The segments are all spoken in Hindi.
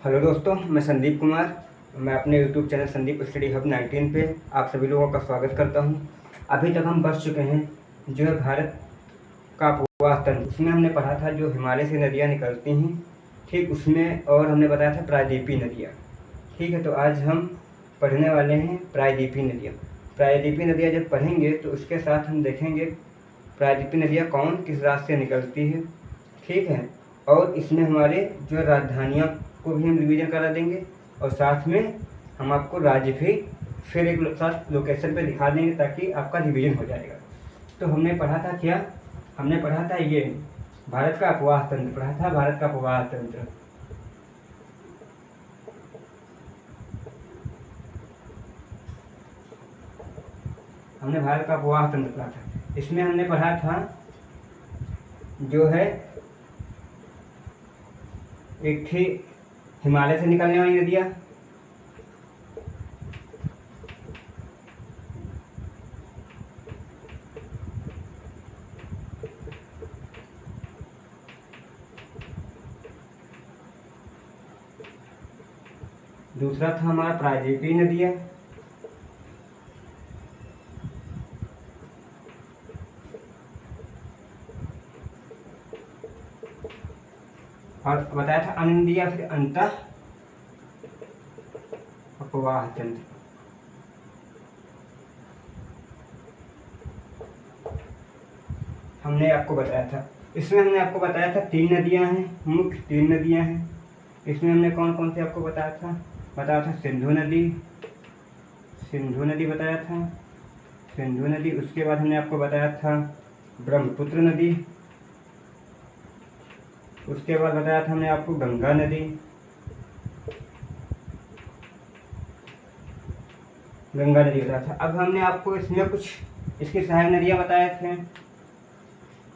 हेलो दोस्तों, मैं संदीप कुमार। मैं अपने YouTube channel Sandeep study hub 19 पे आप सभी लोगों का स्वागत करता हूं। अभी तक हम बच चुके हैं जो है भारत का उपवास तंत्र। उसमें हमने पढ़ा था जो हिमालय से नदियां निकलती हैं, ठीक उसमें, और हमने बताया था प्रायद्वीपीय नदियाँ। ठीक है, तो आज हम पढ़ने वाले हैं प्रायद्वीपीय नदियाँ। प्रायद्वीपीय नदियाँ जब पढ़ेंगे तो उसके साथ हम देखेंगे प्रायद्वीपीय नदियाँ कौन किस राज्य से निकलती है। ठीक है, और इसमें हमारे जो राजधानियाँ को भी हम रिवीजन करा देंगे, और साथ में हम आपको राज्य भी फिर एक साथ लोकेशन पे दिखा देंगे ताकि आपका रिवीजन हो जाएगा। तो हमने पढ़ा था क्या? हमने पढ़ा था ये भारत का अपवाह तंत्र पढ़ा था। भारत का अपवाह तंत्र हमने भारत का अपवाह तंत्र पढ़ा था। इसमें हमने पढ़ा था जो है एक थी हिमालय से निकलने वाली नदियाँ, दूसरा था हमारा प्रायद्वीपीय नदियाँ, और बताया था अन्य नदियाँ फिर अंतः अपवाह तंत्र। हमने आपको बताया था, इसमें हमने आपको बताया था 3 नदियाँ हैं, मुख्य 3 नदियाँ हैं। इसमें हमने कौन कौन से आपको बताया था सिंधु नदी बताया था, सिंधु नदी। उसके बाद हमने आपको बताया था ब्रह्मपुत्र नदी। उसके बाद बताया था हमने आपको गंगा नदी, बताया था। अब हमने आपको इसमें कुछ इसकी सहायक नदियाँ बताए थे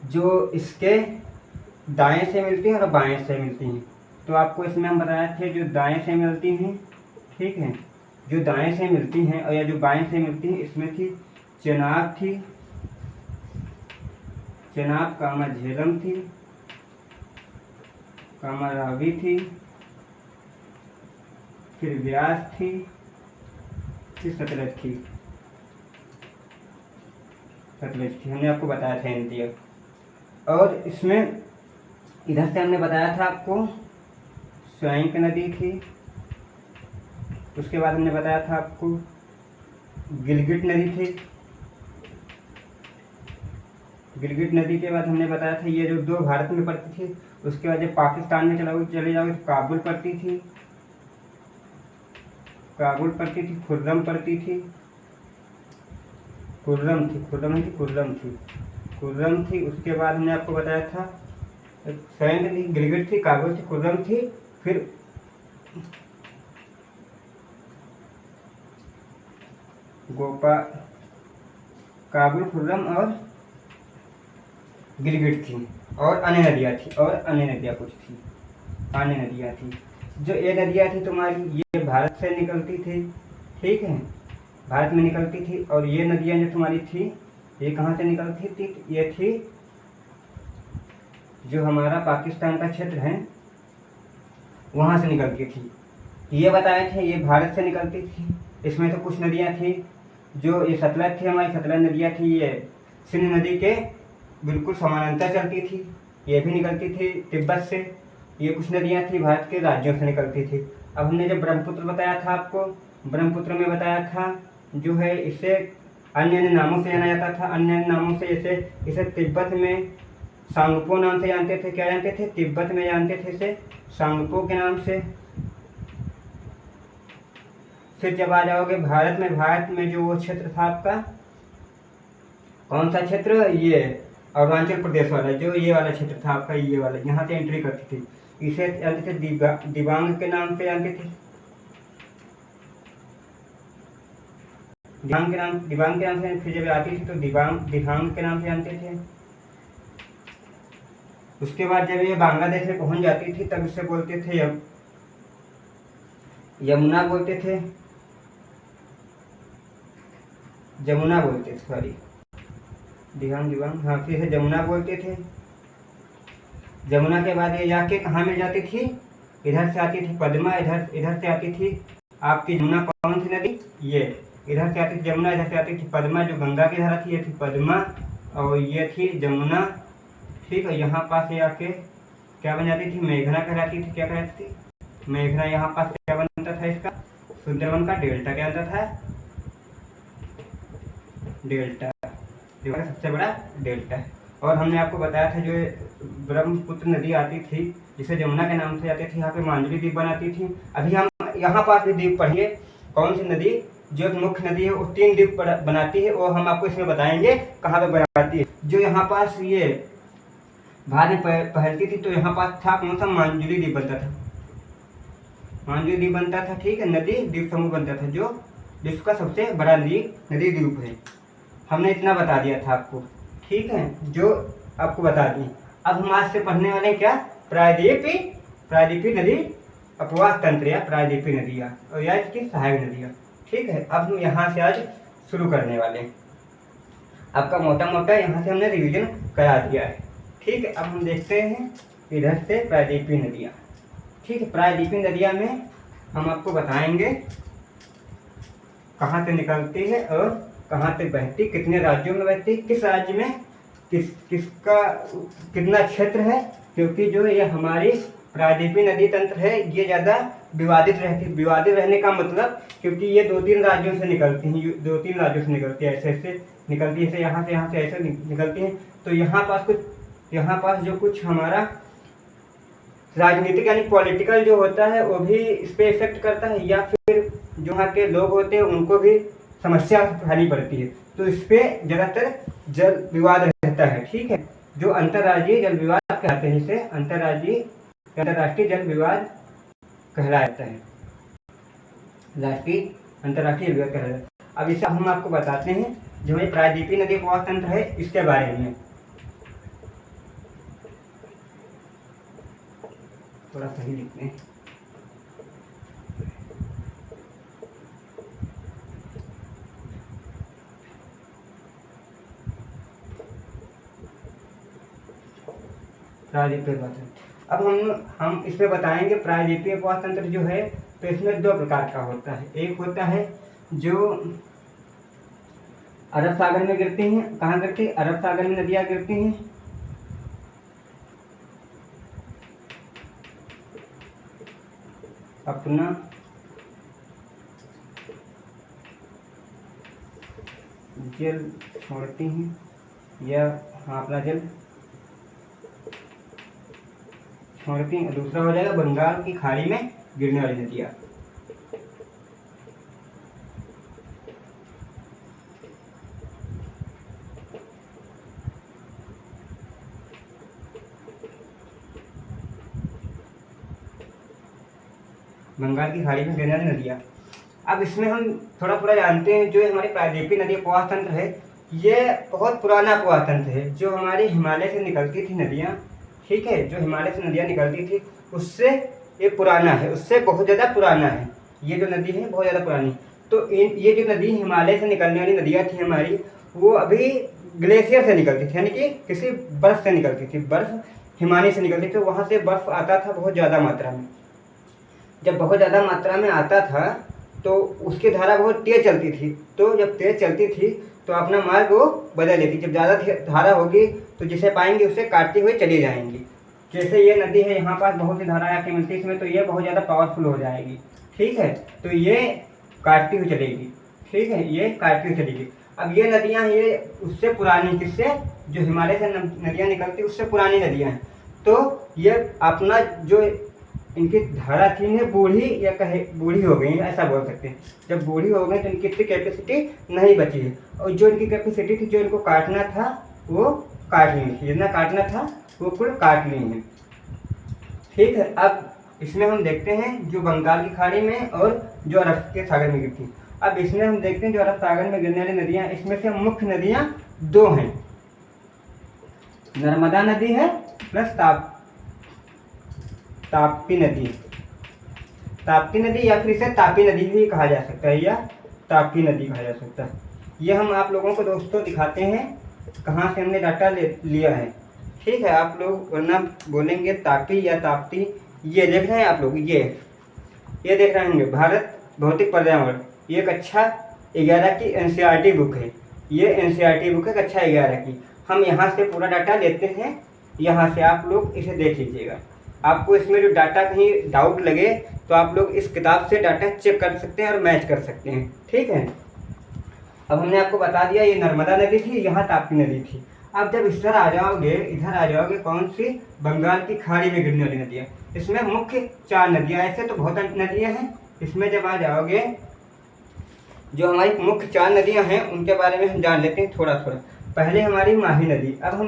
जो इसके दाएं से मिलती हैं और बाएं से मिलती हैं। तो आपको इसमें हम बताए थे जो दाएं से मिलती हैं, ठीक है, जो दाएं से मिलती हैं और या जो बाएं से मिलती हैं, इसमें थी चेनाब, कामा झेलम थी, कामा रावी थी, फिर व्यास थी, फिर सतलज थी। हमने आपको बताया था नदियाँ। और इसमें इधर से हमने बताया था आपको स्वयं नदी थी। उसके बाद हमने बताया था आपको गिलगिट नदी थी। गिलगिट नदी के बाद हमने बताया था ये जो 2 भारत में पड़ती थी। उसके बाद जब पाकिस्तान में चले जाओगे तो काबुल पड़ती थी, खुर्रम पड़ती थी, खुर्रम थी। उसके बाद हमने आपको बताया था स्वयं नदी, गिलगिट थी, काबुल थी, खुर्रम थी, फिर काबुल, खुर्रम और गिलगिट थी, और अन्य नदियाँ कुछ थी, अन्य नदियाँ थी। जो ये नदियाँ थी तुम्हारी, ये भारत से निकलती थी, ठीक है, भारत में निकलती थी। और ये नदियाँ जो तुम्हारी थी, ये कहाँ से निकलती थी? ये थी जो हमारा पाकिस्तान का क्षेत्र है वहाँ से निकलती थी। ये बताए थे ये भारत से निकलती थी। इसमें तो कुछ नदियाँ थी जो ये सतलज थी, हमारी सतलज नदियाँ थी, ये सिंध नदी के बिल्कुल समानांतर चलती थी, ये भी निकलती थी तिब्बत से। ये कुछ नदियाँ थी भारत के राज्यों से निकलती थी। अब हमने जब ब्रह्मपुत्र बताया था आपको, ब्रह्मपुत्र में बताया था जो है इसे अन्य नामों से जाना जाता था, अन्य नामों से, जैसे इसे तिब्बत में सांगपो नाम से जानते थे। क्या जानते थे? तिब्बत में जानते थे इसे सांगपो के नाम से। फिर जब आ जाओगे भारत में जो वो क्षेत्र था आपका, कौन सा क्षेत्र? ये अरुणाचल प्रदेश वाला, जो ये वाला क्षेत्र था आपका, ये वाला, यहाँ से एंट्री करती थी, इसे जानते थे दिबांग के नाम से जानते थे। दिबांग के नाम से फिर जब आती थी तो दिबांग के नाम से जानते थे। उसके बाद जब ये बांग्लादेश में पहुंच जाती थी तब इसे बोलते थे यमुना बोलते थे, सॉरी, दिबांग, हाँ, फिर से जमुना बोलते थे। जमुना के बाद ये जाके कहाँ मिल जाती थी? इधर से आती थी पद्मा, इधर इधर से आती थी आपकी जमुना। कौन सी नदी? ये इधर से आती थी जमुना, इधर से आती थी पद्मा। जो गंगा की धारा थी ये थी पद्मा और ये थी जमुना। ठीक है, यहाँ पास ये आके क्या बन जाती थी? मेघना कहलाती थी। क्या कहलाती थी? मेघना। यहाँ पास क्या बनता था इसका? सुंदरवन का डेल्टा। क्या बनता था? डेल्टा। सबसे बड़ा डेल्टा है। और हमने आपको बताया था जो ब्रह्मपुत्र नदी आती थी जिसे जमुना के नाम से आती थी, यहाँ पे मांजुली द्वीप बनाती थी। अभी हम यहाँ पास भी द्वीप पढ़िए। कौन सी नदी? जो मुख्य नदी है वो 3 द्वीप बनाती है, वो हम आपको इसमें बताएंगे कहाँ पे बनाती है। जो यहाँ पास ये बाद में पहलती थी तो यहाँ पास था कौन सा? मांजुली द्वीप बनता था। मांजुली द्वीप बनता था। ठीक है, नदी द्वीप समूह बनता था जो विश्व का सबसे बड़ा नदी द्वीप है। हमने इतना बता दिया था आपको। ठीक है, जो आपको बता दी। अब हम आज से पढ़ने वाले क्या? प्रायद्वीपीय नदी अपवाह तंत्र या प्रायद्वीपीय नदियाँ और या इसकी सहायक नदियाँ। ठीक है, अब हम यहाँ से आज शुरू करने वाले हैं। आपका मोटा मोटा यहाँ से हमने रिवीजन करा दिया है। ठीक है, अब हम देखते हैं इधर से प्रायद्वीपीय नदियाँ। ठीक है, प्रायद्वीपीय नदियाँ में हम आपको बताएंगे कहाँ से निकलती है और कहाँ से बहती, कितने राज्यों में बहती, किस राज्य में किसका कितना क्षेत्र है। क्योंकि जो ये हमारी प्रायद्वीपीय नदी तंत्र है ये ज़्यादा विवादित रहती है। विवादित रहने का मतलब क्योंकि ये 2-3 राज्यों से निकलती हैं, 2-3 राज्यों से निकलती है, ऐसे ऐसे निकलती है, ऐसे यहाँ से ऐसे निकलती हैं। तो यहाँ पास जो कुछ हमारा राजनीतिक यानी पॉलिटिकल जो होता है वो भी इस पर इफेक्ट करता है, या फिर जो यहाँ के लोग होते हैं उनको भी समस्या उठानी पड़ती है। तो इस पर ज़्यादातर जल विवाद रहता है। ठीक है, जो अंतर्राज्यीय जल विवाद कहते हैं, इसे अंतर्राष्ट्रीय जल विवाद कहलाता है। अंतर्राष्ट्रीय जल विवाद कहलाता है। अब इसे हम आपको बताते हैं जो ये प्रायद्वीपीय नदी अपवाह तंत्र है इसके बारे में। थोड़ा सही लिखते हैं। प्रायद्वीपीय अपवाह तंत्र। अब हम इसमें बताएंगे प्रायद्वीपीय अपवाह तंत्र जो है तो इसमें 2 प्रकार का होता है। एक होता है जो अरब सागर में गिरती हैं। कहाँ गिरती? अरब सागर में नदियाँ गिरती हैं। अपना जल छोड़ती हैं या अपना जल छोड़ती हैं। दूसरा हो जाएगा बंगाल की खाड़ी में गिरने वाली नदियाँ। बंगाल की खाड़ी में गिरने वाली नदियाँ। अब इसमें हम थोड़ा थोड़ा जानते हैं जो हमारी प्रायद्वीपीय नदी अपवाह तंत्र है ये बहुत पुराना अपवाह तंत्र है। जो हमारी हिमालय से निकलती थी नदियाँ, ठीक है, जो हिमालय से नदियाँ निकलती थी उससे ये पुराना है, उससे बहुत ज़्यादा पुराना है। ये जो नदी है बहुत ज़्यादा पुरानी। तो ये जो नदी हिमालय से निकलने वाली नदियाँ थी हमारी, वो अभी ग्लेशियर से निकलती थी, यानी कि किसी बर्फ़ से निकलती थी। बर्फ़ हिमालय से निकलती थी, वहाँ से बर्फ़ आता था बहुत ज़्यादा मात्रा में। जब बहुत ज़्यादा मात्रा में आता था तो उसकी धारा बहुत तेज़ चलती थी। तो जब तेज़ चलती थी तो अपना मार्ग वो बदल लेती। जब ज़्यादा धारा होगी तो जिसे पाएंगे उसे काटते हुए चली जाएंगी। जैसे ये नदी है, यहाँ पास बहुत सी धारा आके मिलती है इसमें, तो ये बहुत ज़्यादा पावरफुल हो जाएगी। ठीक है, तो ये काटती हुई चलेगी। ठीक है, ये काटती हुई चलेगी। अब ये नदियाँ ये उससे पुरानी, किससे? जो हिमालय से नदियाँ निकलती उससे पुरानी नदियाँ हैं। तो ये अपना जो इनकी धारा थी इन्हें बूढ़ी या कहे बूढ़ी हो गई, ऐसा बोल सकते हैं। जब बूढ़ी हो गई तो इनकी इतनी कैपेसिटी नहीं बची है, और जो इनकी कैपेसिटी थी जो इनको काटना था वो काट ली थी, जितना काटना था वो कुल काट ली है। ठीक है, अब इसमें हम देखते हैं जो बंगाल की खाड़ी में और जो अरब के सागर में गिरती। अब इसमें हम देखते हैं जो अरब सागर में गिरने वाली नदियाँ, इसमें से मुख्य नदियाँ 2 हैं। नर्मदा नदी है प्लस ताप्ती नदी। ताप्ती नदी या फिर इसे तापी नदी भी कहा जा सकता है, या ताप्ती नदी कहा जा सकता है। ये हम आप लोगों को दोस्तों दिखाते हैं कहाँ से हमने डाटा लिया है। ठीक है, आप लोग वरना बोलेंगे तापी या ताप्ती ये देख रहे हैं आप लोग, ये देख रहे होंगे भारत भौतिक पर्यावरण, ये कक्षा 11 की एनसीईआरटी बुक है। ये एनसीईआरटी बुक है कक्षा 11 की। हम यहाँ से पूरा डाटा लेते हैं, यहाँ से आप लोग इसे देख लीजिएगा। आपको इसमें जो डाटा कहीं डाउट लगे तो आप लोग इस किताब से डाटा चेक कर सकते हैं और मैच कर सकते हैं, ठीक है। अब हमने आपको बता दिया ये नर्मदा नदी थी, यहाँ ताप्ती नदी थी। अब जब इधर आ जाओगे कौन सी, बंगाल की खाड़ी में गिरने वाली नदियाँ। इसमें मुख्य 4 नदियाँ, ऐसे तो बहुत नदियाँ हैं, इसमें जब आ जाओगे जो हमारी मुख्य 4 नदियाँ हैं उनके बारे में हम जान लेते हैं थोड़ा थोड़ा। पहले हमारी माही नदी, अब हम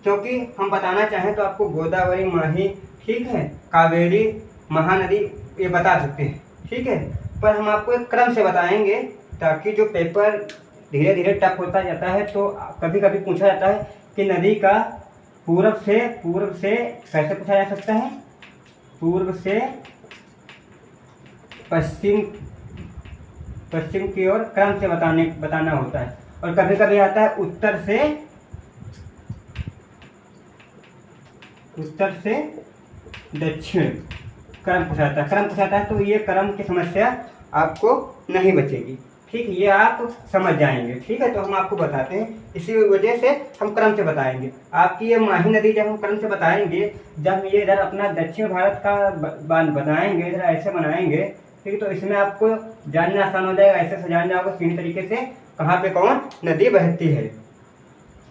क्योंकि हम बताना चाहें तो आपको गोदावरी, माही, ठीक है, कावेरी, महानदी ये बता सकते हैं, ठीक है। पर हम आपको एक क्रम से बताएंगे ताकि जो पेपर धीरे धीरे टफ होता जाता है तो कभी कभी पूछा जाता है कि नदी का पूर्व से कैसे पूछा जा सकता है, पूर्व से पश्चिम की ओर क्रम से बताना होता है। और कभी कभी आता है उत्तर से दक्षिण क्रम पूछाता है, तो ये क्रम की समस्या आपको नहीं बचेगी, ठीक, ये आप समझ जाएंगे, ठीक है। तो हम आपको बताते हैं, इसी वजह से हम क्रम से बताएंगे। आपकी ये माही नदी जब हम क्रम से बताएंगे, जब ये इधर अपना दक्षिण भारत का बांध बनाएंगे, इधर ऐसे बनाएंगे, ठीक है, तो इसमें आपको जानना आसान हो जाएगा, ऐसे से जान जाओगे सीधी तरीके से कहाँ पे कौन नदी बहती है,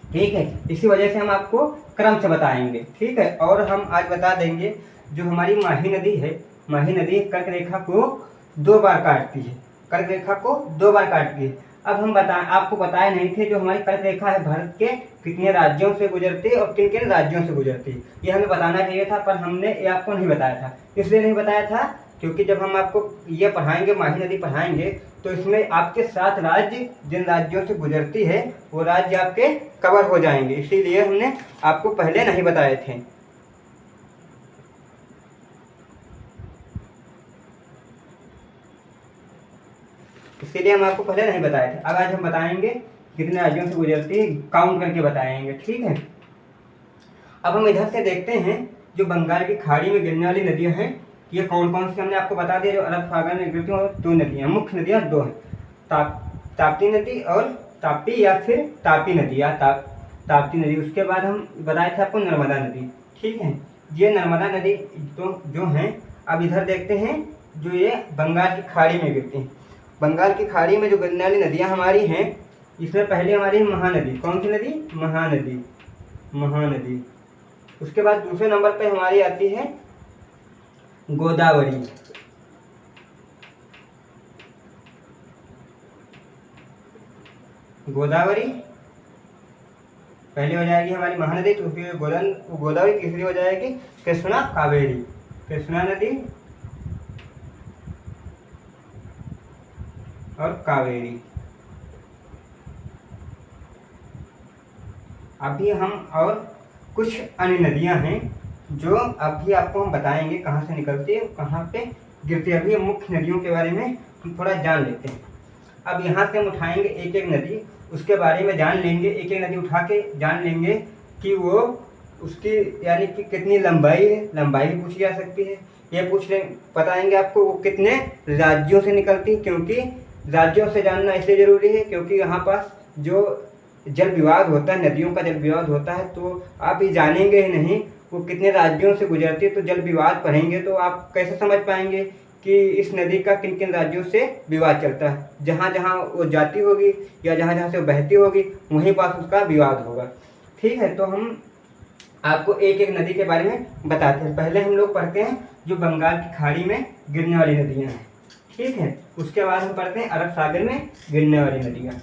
ठीक है। इसी वजह से हम आपको क्रम से बताएंगे, ठीक है। और हम आज बता देंगे जो हमारी माही नदी है, माही नदी कर्क रेखा को 2 बार काटती है, कर्क रेखा को 2 बार काटती है। अब हम आपको बताए नहीं थे जो हमारी कर्क रेखा है भारत के कितने राज्यों से गुजरती है और किन किन राज्यों से गुजरती है, ये हमें बताना चाहिए था, पर हमने ये आपको नहीं बताया था। इसलिए नहीं बताया था क्योंकि जब हम आपको ये पढ़ाएंगे, माही नदी पढ़ाएंगे, तो इसमें आपके 7 राज्य जिन राज्यों से गुजरती है वो राज्य आपके कवर हो जाएंगे, इसीलिए हमने आपको पहले नहीं बताए थे। इसीलिए हम आपको पहले नहीं बताए थे। अब आज हम बताएंगे कितने राज्यों से गुजरती है, काउंट करके बताएंगे, ठीक है। अब हम इधर से देखते हैं जो बंगाल की खाड़ी में गिरने वाली नदियां हैं, ये कौन कौन सी हमने आपको बता दिया। जो अरब सागर में गिरती हैं 2 नदियाँ, मुख्य नदियाँ 2 हैं, ताप्ती नदी और ताप्ती या फिर तापी नदी या ताप्ती नदी। उसके बाद हम बताए थे आपको नर्मदा नदी, ठीक है। ये नर्मदा नदी तो जो हैं, अब इधर देखते हैं जो ये बंगाल की खाड़ी में गिरती हैं। बंगाल की खाड़ी में जो गिरने वाली नदियाँ हमारी हैं, इसमें पहले हमारी महानदी, कौन सी नदी, महानदी। उसके बाद दूसरे नंबर पे हमारी आती है गोदावरी, पहले हो जाएगी हमारी महानदी, दूसरी गोदावरी, तीसरी हो जाएगी कृष्णा नदी और कावेरी। अभी हम और कुछ अन्य नदियां हैं जो अभी आपको हम बताएंगे कहाँ से निकलती है, कहाँ पे गिरती है। अभी मुख्य नदियों के बारे में हम थोड़ा जान लेते हैं। अब यहाँ से हम उठाएंगे एक एक नदी, उसके बारे में जान लेंगे, एक एक नदी उठा के जान लेंगे कि वो उसकी यानी कि कितनी लंबाई है, लंबाई भी पूछी जा सकती है। ये बताएंगे आपको वो कितने राज्यों से निकलती है, क्योंकि राज्यों से जानना इसलिए ज़रूरी है क्योंकि यहाँ पास जो जल विवाद होता है, नदियों का जल विवाद होता है, तो आप ये जानेंगे ही नहीं वो कितने राज्यों से गुजरती है। तो जल विवाद पढ़ेंगे तो आप कैसे समझ पाएंगे कि इस नदी का किन किन राज्यों से विवाद चलता है। जहाँ जहाँ वो जाती होगी या जहाँ जहाँ से वो बहती होगी वहीं पास उसका विवाद होगा, ठीक है। तो हम आपको एक एक नदी के बारे में बताते हैं। पहले हम लोग पढ़ते हैं जो बंगाल की खाड़ी में गिरने वाली नदियाँ हैं, ठीक है। उसके बाद हम पढ़ते हैं अरब सागर में गिरने वाली नदियाँ।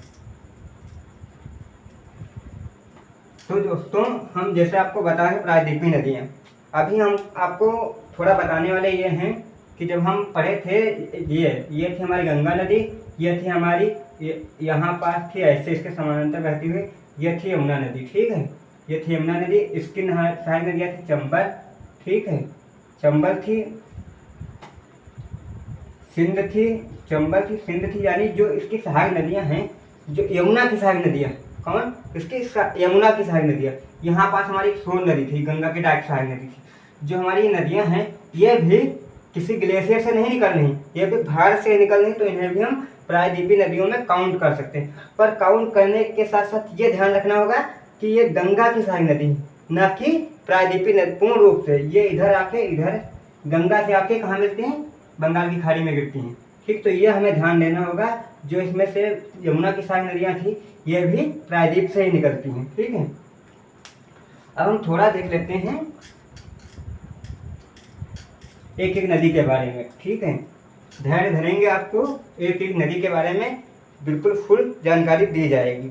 तो दोस्तों हम जैसे आपको बताएं प्रायद्वीपीय नदियाँ, अभी हम आपको थोड़ा बताने वाले ये हैं कि जब हम पढ़े थे ये थी हमारी गंगा नदी, ये थी हमारी यहाँ पास थी ऐसे इसके समानांतर बहती हुई, ये थी यमुना नदी, ठीक है। ये थी यमुना नदी, इसकी सहायक नदियाँ थी चंबल, ठीक है, चंबल थी, सिंध थी, यानी जो इसकी सहायक नदियाँ हैं, जो यमुना की सहायक नदियाँ, कौन इसकी यमुना की सहायक नदियाँ। यहाँ पास हमारी सोन नदी थी, गंगा की डायरेक्ट सहायक नदी थी। जो हमारी ये नदियाँ हैं ये भी किसी ग्लेशियर से नहीं निकल रही, ये भी भारत से निकल रही, तो इन्हें भी हम प्रायद्वीपीय नदियों में काउंट कर सकते हैं। पर काउंट करने के साथ साथ ये ध्यान रखना होगा कि ये गंगा की सारी नदी, ना कि प्रायद्वीपीय नदी। पूर्ण रूप से ये इधर आके इधर गंगा से आके कहाँ मिलती हैं, बंगाल की खाड़ी में गिरती हैं। ठीक, तो ये हमें ध्यान देना होगा। जो इसमें से यमुना की सारी नदियाँ थी ये भी प्रायद्वीप से ही निकलती हैं। ठीक है, अब हम थोड़ा देख लेते हैं एक एक नदी के बारे में। ठीक है, धैर्य धरेंगे, आपको एक एक नदी के बारे में बिल्कुल फुल जानकारी दी जाएगी।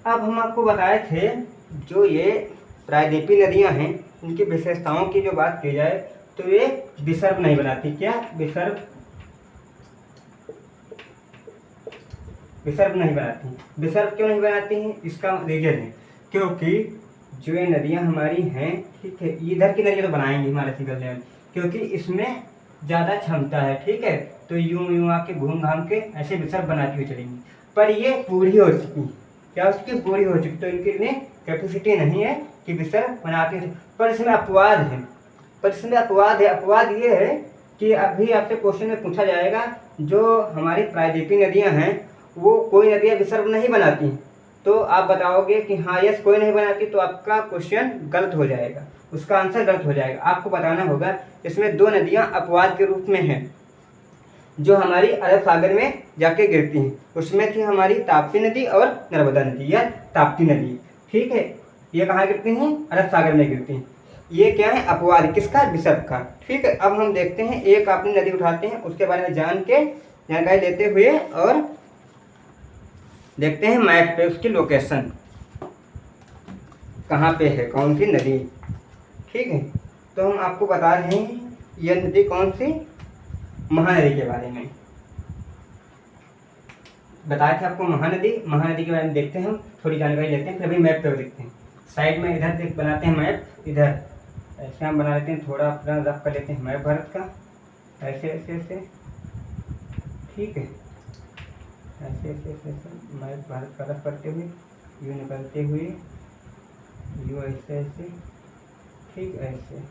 अब हम आपको बताए थे जो ये प्रायद्वीपीय नदियां हैं इनकी विशेषताओं की जो बात की जाए तो ये विसर्ग नहीं बनाती। क्या विसर्ग नहीं बनाती। विसर्ग क्यों नहीं बनाती हैं, इसका रीजन है क्योंकि जो ये नदियां हमारी हैं, ठीक है, इधर की नदियां तो बनाएंगी हमारे सिंगल लेवल, क्योंकि इसमें ज़्यादा क्षमता है। ठीक है, तो यूं आके घूम घाम के ऐसे विसर्ग बनाती हुई चलेंगी। पर ये पूरी हो चुकी, क्या उसकी पूरी हो चुकी, तो इनकी इतनी कैपेसिटी नहीं है कि विसर्ग बनाती है। पर इसमें अपवाद है, अपवाद ये है कि अभी आपसे क्वेश्चन में पूछा जाएगा जो हमारी प्रायद्वीपीय नदियां हैं वो कोई नदियाँ विसर्ग नहीं बनाती, तो आप बताओगे कि हाँ यस कोई नहीं बनाती, तो आपका क्वेश्चन गलत हो जाएगा, उसका आंसर गलत हो जाएगा। आपको बताना होगा इसमें दो नदियाँ अपवाद के रूप में हैं जो हमारी अरब सागर में जाके गिरती हैं। उसमें थी हमारी ताप्ती नदी और नर्मदा नदी या ताप्ती नदी। ठीक है, ये कहाँ गिरती हैं, अरब सागर में गिरती हैं। ये क्या है, अपवाद किसका, विसर्ग का। ठीक है, अब हम देखते हैं एक अपनी नदी उठाते हैं, उसके बारे में जानकारी लेते हुए और देखते हैं मैप पे उसकी लोकेशन कहाँ पे है, कौन सी नदी। ठीक है, तो हम आपको बता रहे हैं यह नदी कौन सी, महानदी के बारे में बताए थे आपको। महानदी के बारे में देखते हैं, हम थोड़ी जानकारी लेते हैं, फिर अभी मैप पे देखते हैं। साइड में इधर देख बनाते हैं मैप, इधर ऐसे हम बना लेते हैं, थोड़ा अपना रफ कर लेते हैं मैप भारत का, ऐसे ऐसे ऐसे। ठीक है, ऐसे ऐसे ऐसे ऐसे मैप भारत का रफ करते हुए, यूँ निकलते हुए, यूँ ऐसे ऐसे, ठीक ऐसे।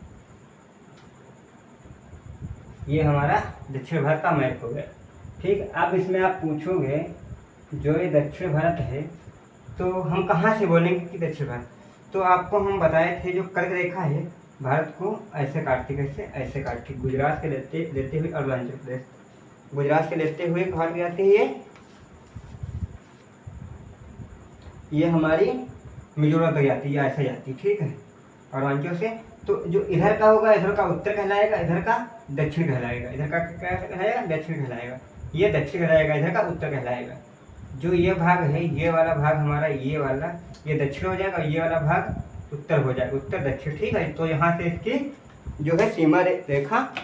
ये हमारा दक्षिण भारत का मैप हो गया। ठीक, अब इसमें आप पूछोगे जो ये दक्षिण भारत है तो हम कहाँ से बोलेंगे कि दक्षिण भारत, तो आपको हम बताए थे जो कर्क रेखा है भारत को ऐसे काटती, कैसे ऐसे काटती, गुजरात से लेते हुए अरुणाचल प्रदेश, गुजरात से लेते हुए कहाँ जाती है ये हमारी मिजोरम तक जाती है, ऐसे जाती। ठीक है, अरुणाचल से, तो जो इधर का होगा इधर का उत्तर कहलाएगा, इधर का दक्षिण कहलाएगा, इधर का क्या कहलाएगा, दक्षिण कहलाएगा, ये दक्षिण कहलाएगा, इधर का उत्तर कहलाएगा। जो ये भाग है, ये वाला भाग हमारा, ये वाला ये दक्षिण हो जाएगा, ये वाला भाग उत्तर हो जाएगा, उत्तर दक्षिण। ठीक है, तो यहाँ से इसकी जो है सीमा रेखा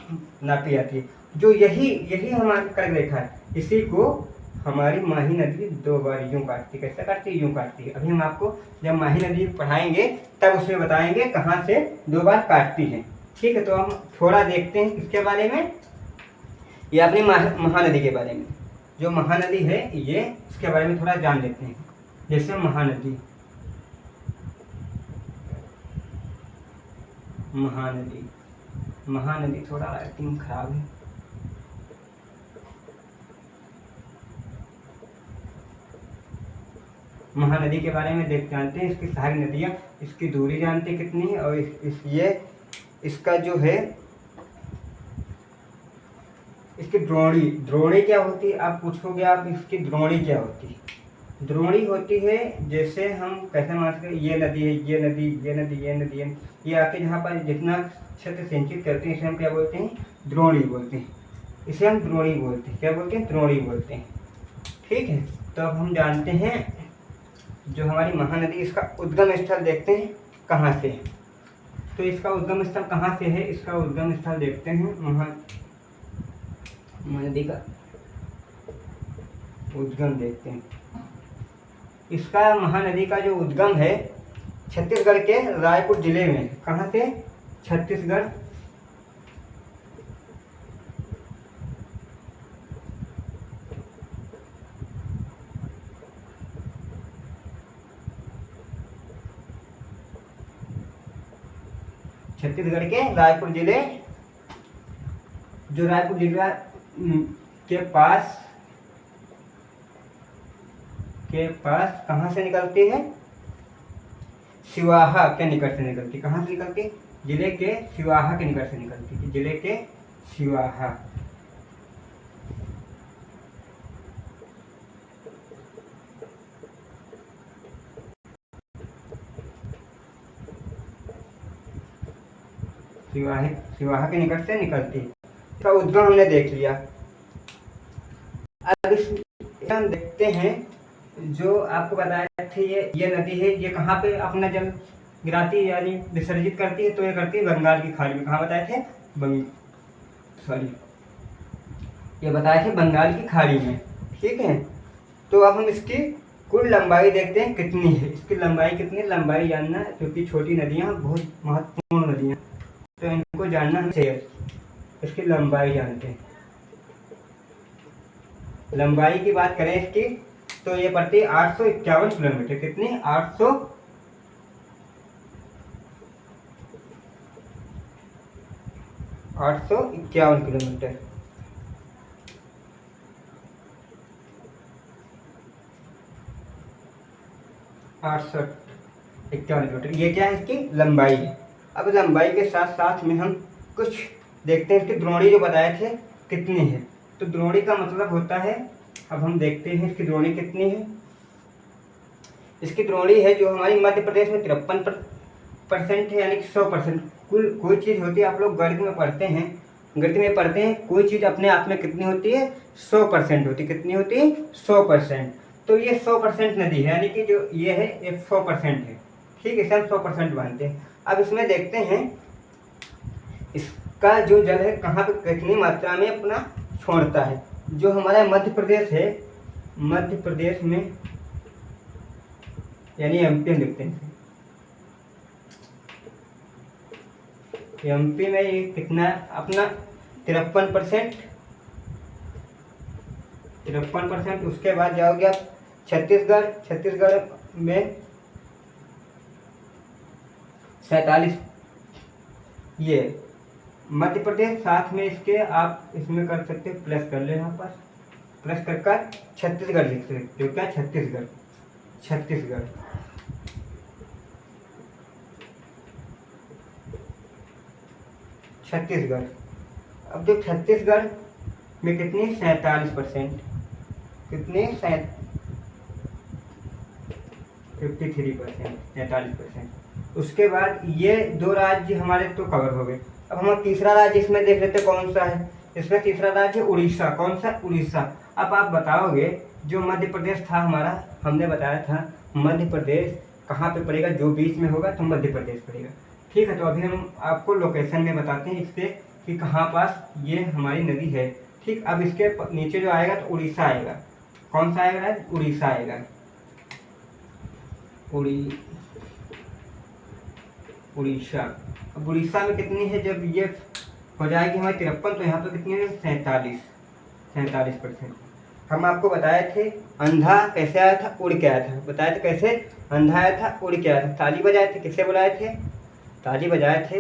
नापी जाती है। जो यही हमारी कर्क रेखा है, इसी को हमारी माही नदी दो बार यूँ काटती, कैसे काटती है, यूँ काटती है। अभी हम आपको जब माही नदी पढ़ाएंगे तब उसमें बताएंगे कहाँ से दो बार काटती है। ठीक है, तो हम थोड़ा देखते हैं इसके बारे में, ये अपनी महानदी के बारे में। जो महानदी है ये, इसके बारे में थोड़ा जान लेते हैं। जैसे महानदी थोड़ा राइटिंग खराब है। महानदी के बारे में जानते हैं, इसकी सारी नदियाँ, इसकी दूरी जानते हैं कितनी है, और इसका जो है इसकी द्रोणी क्या होती है। आप पूछोगे आप इसकी द्रोणी क्या होती है। द्रोणी होती है जैसे हम कैसे मान सकते, ये नदी है, ये नदी, ये नदी, ये नदी, ये आके जहाँ पर जितना क्षेत्र सिंचित करते हैं इसे हम क्या बोलते हैं, द्रोणी बोलते हैं। इसे हम द्रोणी बोलते हैं, क्या बोलते हैं, द्रोणी बोलते हैं। ठीक है, तो अब हम जानते हैं जो हमारी महानदी, इसका उद्गम स्थल देखते हैं कहाँ से है। तो इसका उद्गम स्थल कहाँ से है, इसका उद्गम स्थल देखते हैं, महानदी का उद्गम देखते हैं। इसका महानदी का जो उद्गम है छत्तीसगढ़ के रायपुर जिले में। कहाँ से, छत्तीसगढ़ छत्तीसगढ़ के रायपुर जिले, जो रायपुर जिला के पास कहाँ से निकलती है? सिवाहा के निकट से निकलती। कहाँ से निकलती? जिले के सिवाहा के निकट से निकलती। जिले के सिवाहा। सिवाहा के निकट से निकलती। इसका उद्गम हमने देख लिया। अब इस हम देखते हैं, जो आपको बताया थे ये नदी है, ये कहाँ पे अपना जल गिराती है यानी विसर्जित करती है? तो ये करती है बंगाल की खाड़ी में। कहाँ बताए थे? ये बताए थे बंगाल की खाड़ी में। ठीक है, तो अब हम इसकी कुल लंबाई देखते हैं कितनी है। इसकी लंबाई कितनी? लंबाई जानना है, क्योंकि छोटी नदियाँ बहुत महत्वपूर्ण नदियाँ, तो इनको जानना चाहिए। इसकी लंबाई जानते हैं। लंबाई की बात करें इसकी, तो ये पड़ती है 851 किलोमीटर। कितनी? 851 किलोमीटर। 851 किलोमीटर, ये क्या है? इसकी लंबाई है। अब लंबाई के साथ साथ में हम कुछ देखते हैं। इसकी द्रोणी जो बताए थे कितनी है, तो द्रोणी का मतलब होता है, अब हम देखते हैं इसकी द्रोणी कितनी है। इसकी द्रोणी है जो हमारी मध्य प्रदेश में 53% है, यानी कि 100%। कुल कोई चीज़ होती है, आप लोग गणित में पढ़ते हैं, कोई चीज़ अपने आप में कितनी होती है? 100% होती है। कितनी होती है? 100%। तो ये 100% नदी है, यानी कि जो ये है ये 100% है। ठीक है, इसे हम 100% मानते हैं। अब इसमें देखते हैं इसका जो जल है कहाँ पे कितनी मात्रा में अपना छोड़ता है। जो हमारा मध्य प्रदेश है, मध्य प्रदेश में यानी एमपी में देखते हैं, एमपी में ये कितना अपना 53%। उसके बाद जाओगे आप छत्तीसगढ़ में 47। ये मध्य प्रदेश, साथ में इसके आप इसमें कर सकते हो प्लस कर ले, यहाँ पर प्लस कर छत्तीसगढ़ लिख सकते हो। क्या? छत्तीसगढ़। अब जो छत्तीसगढ़ में कितनी? 47%। कितने? 53%, 47%। उसके बाद ये दो राज्य हमारे तो कवर हो गए। अब हम तीसरा राज्य इसमें देख लेते कौन सा है। इसमें तीसरा राज्य उड़ीसा। कौन सा? उड़ीसा। अब आप बताओगे जो मध्य प्रदेश था हमारा, हमने बताया था मध्य प्रदेश कहाँ पे पड़ेगा? जो बीच में होगा तो मध्य प्रदेश पड़ेगा। ठीक है, तो अभी हम आपको लोकेशन में बताते हैं इससे कि कहाँ पास ये हमारी नदी है। ठीक, अब इसके नीचे जो आएगा तो उड़ीसा आएगा। कौन सा आएगा? उड़ीसा आएगा। उड़ीसा। अब उड़ीसा में कितनी है? जब ये हो जाएगी हमारी 53, तो यहाँ पे कितनी है? 47%। हम आपको बताए थे अंधा कैसे आया था? उड़ के आया था। बताए थे कैसे अंधा आया था? उड़ के आया था। ताली बजाए थे, किससे बुलाए थे?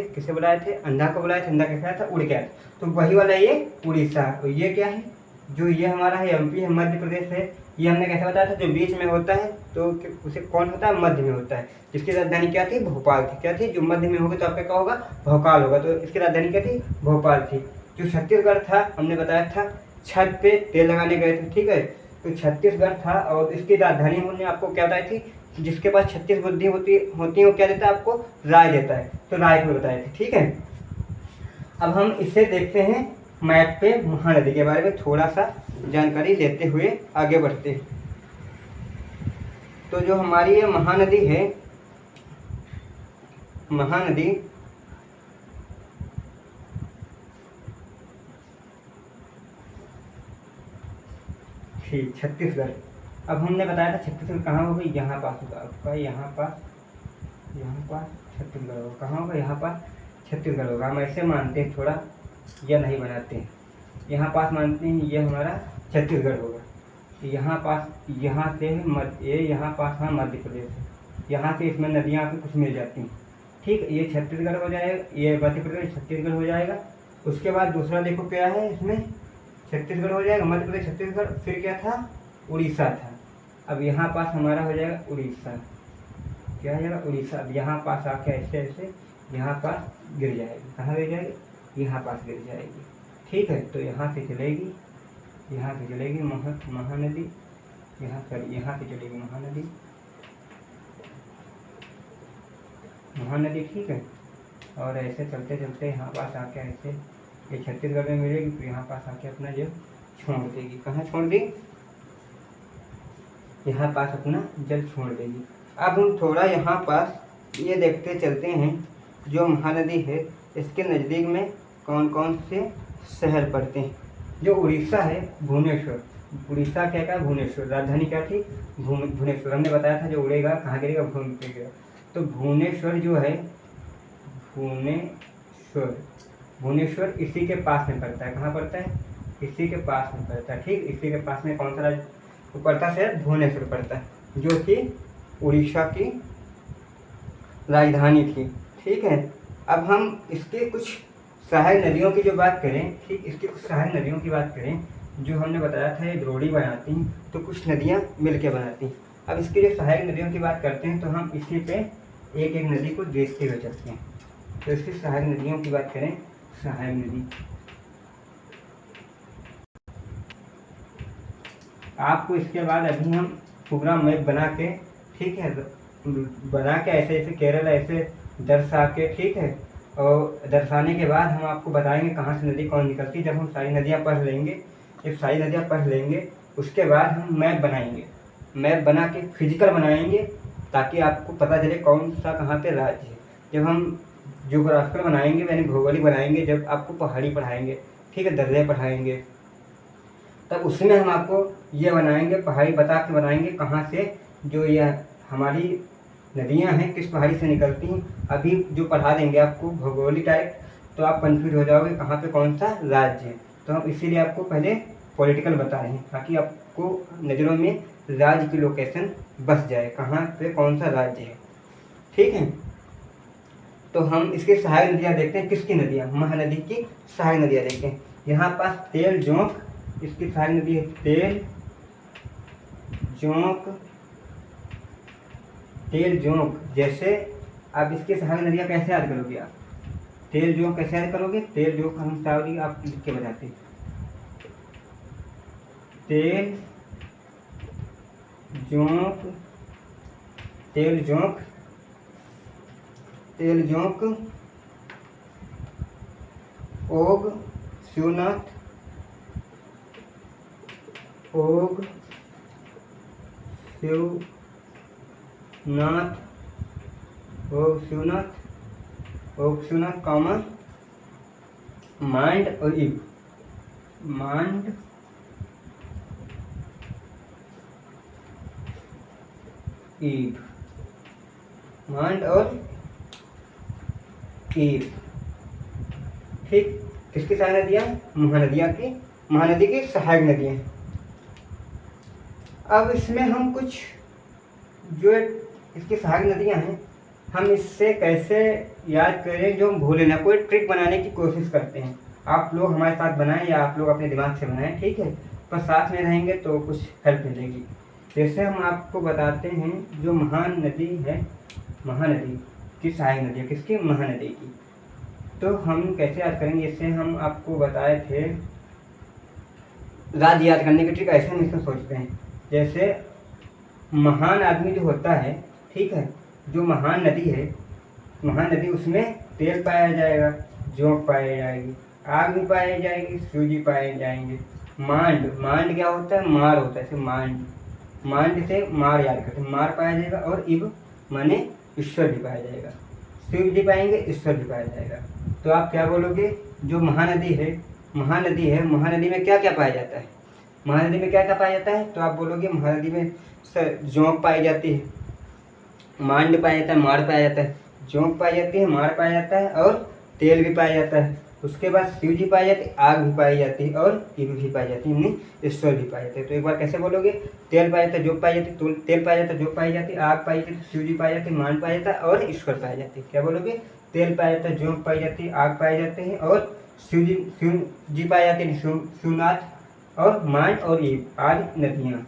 किससे बुलाए थे? अंधा को बुलाए थे। अंधा कैसे आया था? उड़ के आया था। तो वही वाला ये उड़ीसा। और ये क्या है? जो ये हमारा है एमपी है, मध्य प्रदेश है। ये हमने कैसे बताया था? जो बीच में होता है तो उसे कौन होता है? मध्य में होता है। जिसकी राजधानी क्या थी? भोपाल थी। क्या थी? जो मध्य में होगी तो आपका क्या होगा? भोपाल होगा। तो इसकी राजधानी क्या थी? भोपाल थी। जो छत्तीसगढ़ था, हमने बताया था छत पे तेल लगाने गए थे। ठीक है, तो छत्तीसगढ़ था और इसकी राजधानी हमने आपको क्या बताई थी? जिसके पास 36 बुद्धि होती है वो क्या देता है आपको? राय देता है। तो राय को बताए थे। ठीक है, अब हम इसे देखते हैं मैप पे। महानदी के बारे में थोड़ा सा जानकारी लेते हुए आगे बढ़ते हैं। तो जो हमारी ये महानदी है, महानदी ठीक छत्तीसगढ़। अब हमने बताया था छत्तीसगढ़ कहाँ होगा? यहाँ पास होगा आपका, यहाँ पास छत्तीसगढ़ होगा। कहाँ होगा? यहाँ पास छत्तीसगढ़ होगा। हम ऐसे मानते हैं, थोड़ा यह नहीं बनाते हैं, यहाँ पास मानते हैं ये हमारा छत्तीसगढ़ होगा। यहाँ पास, यहाँ से मध्य, ये यहाँ पास हाँ मध्य प्रदेश है। यहाँ से इसमें नदियाँ आपको कुछ मिल जाती हैं। ठीक है, ये छत्तीसगढ़ हो जाएगा, ये मध्य प्रदेश छत्तीसगढ़ हो जाएगा। उसके बाद दूसरा देखो क्या है इसमें, छत्तीसगढ़ हो जाएगा, मध्य प्रदेश छत्तीसगढ़, फिर क्या था, उड़ीसा था। अब यहाँ पास हमारा हो जाएगा उड़ीसा, क्या हो जाएगा, उड़ीसा। अब यहाँ पास आके ऐसे ऐसे यहाँ पास गिर जाएगी, कहाँ गिर जाएगी, यहाँ पास गिर जाएगी। ठीक है, तो यहाँ से चलेगी, यहाँ से चलेगी महानदी, यहाँ से चलेगी महानदी। ठीक है, और ऐसे चलते चलते यहाँ पास आके ऐसे ये छत्तीसगढ़ में मिलेगी, फिर यहाँ पास आके अपना जल छोड़ देगी। कहाँ छोड़ देगी, यहाँ पास अपना जल छोड़ देगी। अब हम थोड़ा यहाँ पास ये देखते चलते हैं, जो महानदी है इसके नज़दीक में कौन कौन से शहर पड़ते हैं। जो उड़ीसा है, भुवनेश्वर, उड़ीसा क्या क्या, भुवनेश्वर, राजधानी क्या थी, भुवनेश्वर। हमने बताया था जो उड़ेगा कहाँ गिरेगा, भूमि पे गिरेगा। तो भुवनेश्वर जो है, भुवनेश्वर इसी के पास में पड़ता है। कहाँ पड़ता है, इसी के पास में पड़ता है। ठीक, इसी के पास में कौन सा राज्य पड़ता है, भुवनेश्वर पड़ता है, जो कि उड़ीसा की राजधानी थी। ठीक है, अब हम इसके कुछ सहायक नदियों की जो बात करें, ठीक, इसकी कुछ सहायक नदियों की बात करें, जो हमने बताया था ये द्रोणी बनाती हैं, तो कुछ नदियाँ मिलके बनाती हैं। अब इसकी जो सहायक नदियों की बात करते हैं, तो हम इसी पे एक एक नदी को देखते हुए चलते हैं। तो इसकी सहायक नदियों की बात करें, सहायक नदी, आपको इसके बाद अभी हम पूरा मैप बना के, ठीक है, बना के ऐसे ऐसे केरल ऐसे दर्शा के, ठीक है, और दर्शाने के बाद हम आपको बताएंगे कहाँ से नदी कौन निकलती है। जब हम सारी नदियाँ पढ़ लेंगे, जब सारी नदियाँ पढ़ लेंगे, उसके बाद हम मैप बनाएंगे, मैप बना के फिजिकल बनाएंगे, ताकि आपको पता चले कौन सा कहाँ पे राज्य है। जब हम ज्योग्राफिकल बनाएंगे, यानी भौगोलिक बनाएंगे, जब आपको पहाड़ी पढ़ाएंगे, ठीक है, दर्रे पढ़ाएंगे, तब उसमें हम आपको ये बनाएंगे, पहाड़ी बता के बनाएंगे कहाँ से जो यह हमारी नदियाँ हैं किस पहाड़ी से निकलती हैं। अभी जो पढ़ा देंगे आपको भौगोलिक टाइप, तो आप कंफ्यूज हो जाओगे कहाँ पे कौन सा राज्य है। तो हम इसीलिए आपको पहले पॉलिटिकल बता रहे हैं, ताकि आपको नज़रों में राज्य की लोकेशन बस जाए, कहाँ पे कौन सा राज्य है। ठीक है, तो हम इसकी सहायक नदियाँ देखते हैं। किसकी नदियाँ, महानदी की सहायक नदियाँ देखते हैं। यहाँ पास तेल जोंक, इसकी सहायक नदी है तेल जोंक। जैसे आप इसकी सहायक नदियाँ कैसे याद करोगे, आप तेल जोंक कैसे याद करोगे, तेल जोंक हम सारी आप लिख के बताते हैं, तेल जोंक, ओग शिवनाथ, कॉमा मांड और ईब, मांड और ईब। ठीक, किसकी सहायक नदियाँ, महानदी की सहायक नदियाँ। अब इसमें हम कुछ जो इसकी सहायक नदियाँ हैं, हम इससे कैसे याद करें जो हम भूलें ना, कोई ट्रिक बनाने की कोशिश करते हैं। आप लोग हमारे साथ बनाएं या आप लोग अपने दिमाग से बनाएं, ठीक है, पर साथ में रहेंगे तो कुछ हेल्प मिलेगी। जैसे हम आपको बताते हैं जो महानदी है, महानदी की सहायक नदी है, किसकी, महानदी की। तो हम कैसे याद करेंगे, इससे हम आपको बताए थे राज्य याद करने की ट्रिक ऐसे हम इसमें सोचते हैं। जैसे महान आदमी जो होता है, ठीक है, जो महान नदी है, महान नदी, उसमें तेल पाया जाएगा, जोंक पाई जाएगी, आग भी पाई जाएगी, सूजी पाए जाएंगे। मांड क्या होता है, मार होता है, मांड से मार याद करते हैं, मार पाया जाएगा। और इब माने ईश्वर भी पाया जाएगा, शिव भी पाएंगे, ईश्वर भी पाया जाएगा। तो आप क्या बोलोगे, जो महानदी है, महानदी में क्या क्या पाया जाता है, महानदी में क्या क्या पाया जाता है। तो आप बोलोगे महानदी में जोंक पाई जाती है, मांड पाया जाता है, मार पाया जाता है, जोंक पाई जाती है, मार पाया जाता है, और तेल भी पाया जाता है। उसके बाद शिव जी पाए जाते, आग भी पाई जाती है और ईव भी पाई जाती है, यानी ईश्वर भी पाए जाते हैं। तो एक बार कैसे बोलोगे, तेल पाया जाता है, जो पाई जाती, तो तेल पाया जाता है, जो पाई जाती, आग पाई जाती, शिव जी पाए जाते, मान पाया जाता है और ईश्वर पाए जाते हैं। क्या बोलोगे, तेल पाया जाता है, जो पाई जाती, आग पाए जाते हैं और शिव जी पाए जाते हैं, शिवनाथ और मान और ईव आदि नदियाँ।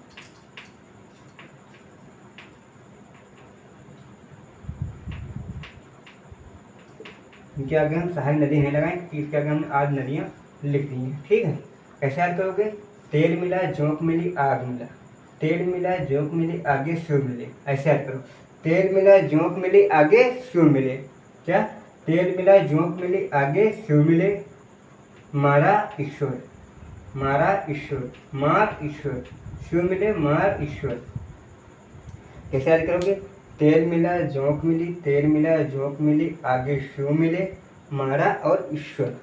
इनके आगे हम सहायक नदी नहीं लगाएं कि इसके आगे हमने आदि नदियाँ लिख दी हैं। ठीक है, कैसे याद करोगे, तेल मिला जोंक मिली आग मिला, तेल मिला जोंक मिली आगे शिव मिले, ऐसे याद करो। तेल मिला जोंक मिली आगे शिव मिले, क्या, तेल मिला जोंक मिली आगे शिव मिले, मारा ईश्वर, मारा ईश्वर, मार ईश्वर, शिव मिले मार ईश्वर। कैसे याद करोगे, तेल मिला जोंक मिली, तेल मिला जोंक मिली आगे शिव मिले, मारा और ईश्वर,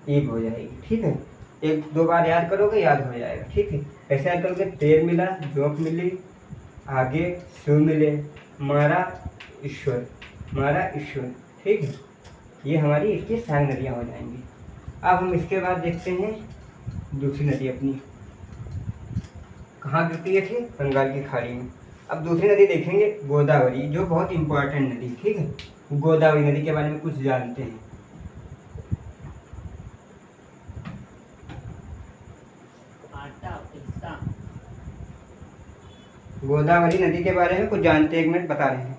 ईब हो जाएगी। ठीक है, एक दो बार याद करोगे याद हो जाएगा। ठीक है, कैसे याद करोगे, तेल मिला जोंक मिली आगे शिव मिले, मारा ईश्वर, मारा ईश्वर। ठीक है, ये हमारी इसकी सहायक नदियाँ हो जाएंगी। अब हम इसके बाद देखते हैं दूसरी नदी अपनी कहाँ गिरती है थी, बंगाल की खाड़ी में। अब दूसरी नदी देखेंगे गोदावरी, जो बहुत इंपॉर्टेंट नदी। ठीक है, गोदावरी नदी के बारे में कुछ जानते हैं। गोदावरी नदी के बारे में कुछ जानते हैं, एक मिनट बता रहे हैं।